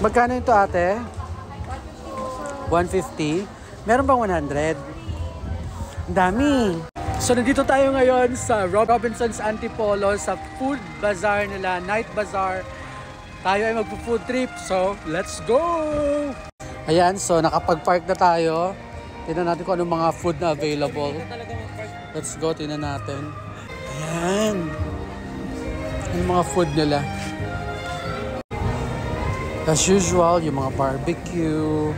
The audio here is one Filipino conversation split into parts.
Magkano ito ate? 150. Meron bang 100? Ang dami. So nandito tayo ngayon sa Robinson's Antipolo sa food bazaar nila, night bazaar. Tayo ay magpo-food trip. So let's go! Ayan, so nakapag-park na tayo. Tingnan natin kung anong mga food na available. Let's go, tingnan natin. Ayan. Yung mga food nila. As usual, yung mga barbecue.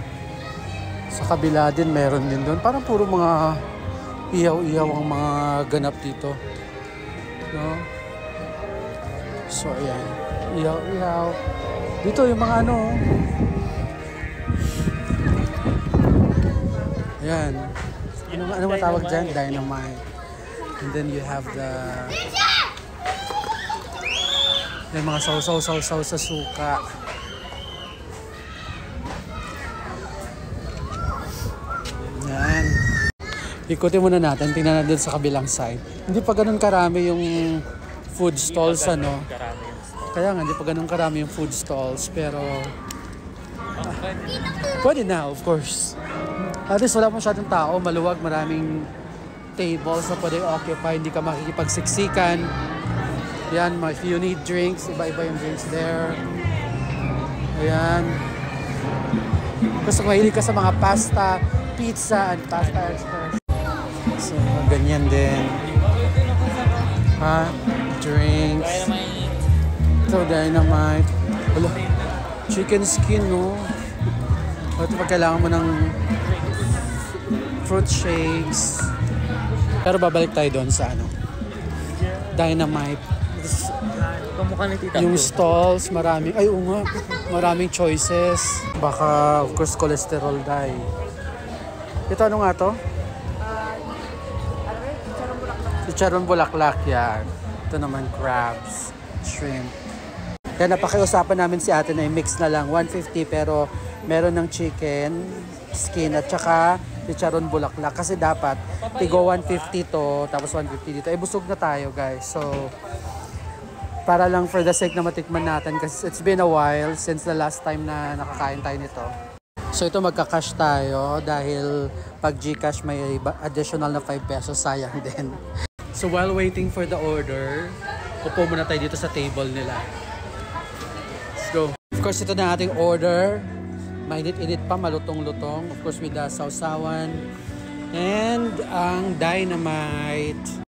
Sa kabila din, meron din doon. Parang puro mga ihaw-ihaw ang mga ganap dito. No? So, ayan. Ihaw-ihaw. Dito yung mga ano. Ayan. Ano matawag dyan? Dynamite. And then you have the... yung mga sausaw-sausaw sa suka. Ayan. Ikutin muna natin. Tingnan natin sa kabilang side. Hindi pa ganun karami yung food stalls, ano? Kaya nga, hindi pa ganun karami yung food stalls. Pero... pwede na, of course. At least wala masyadong tao, maluwag, maraming tables na pwede occupy, hindi ka makikipagsiksikan. Ayan, if you need drinks, iba-iba yung drinks there. Ayan. Gusto mahilig ka sa mga pasta, pizza, and pasta express. So, ganyan din. Ha? Drinks. Ito, dynamite. Wala. Chicken skin, no? Ito pag kailangan mo ng fruit shakes. Pero babalik tayo doon sa ano. Dynamite. Yung stalls, maraming, ay oo nga, maraming choices. Baka, of course, cholesterol dye. Ito ano nga to? Chicharon bulaklak, yan. Ito naman crabs, shrimp. Kaya napakiusapan namin si ate na i-mix na lang, 150 pero meron ng chicken, skin at saka chicharon bulaklak. Kasi dapat, tigo 150 to, tapos 150 dito. Busog na tayo guys. So, para lang for the sake na matikman natin kasi it's been a while since the last time na nakakain tayo nito. So ito magka-cash tayo dahil pag GCash may additional na 5 pesos, sayang din. So while waiting for the order, upo muna tayo dito sa table nila. Let's go. Of course ito na ating order. Mainit-init pa, malutong-lutong. Of course with the sausawan and ang dynamite.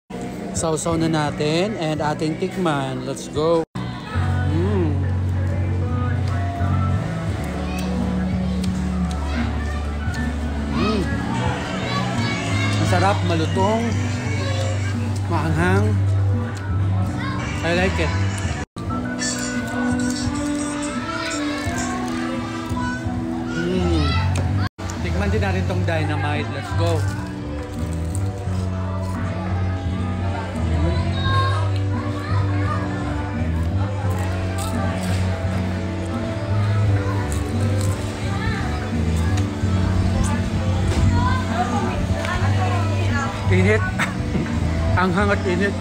Sausaw na natin and ating tikman. Let's go. Masarap, malutong, maanghang. I like it. Tikman din natin tong dynamite. Let's go. Init. Anghang at init.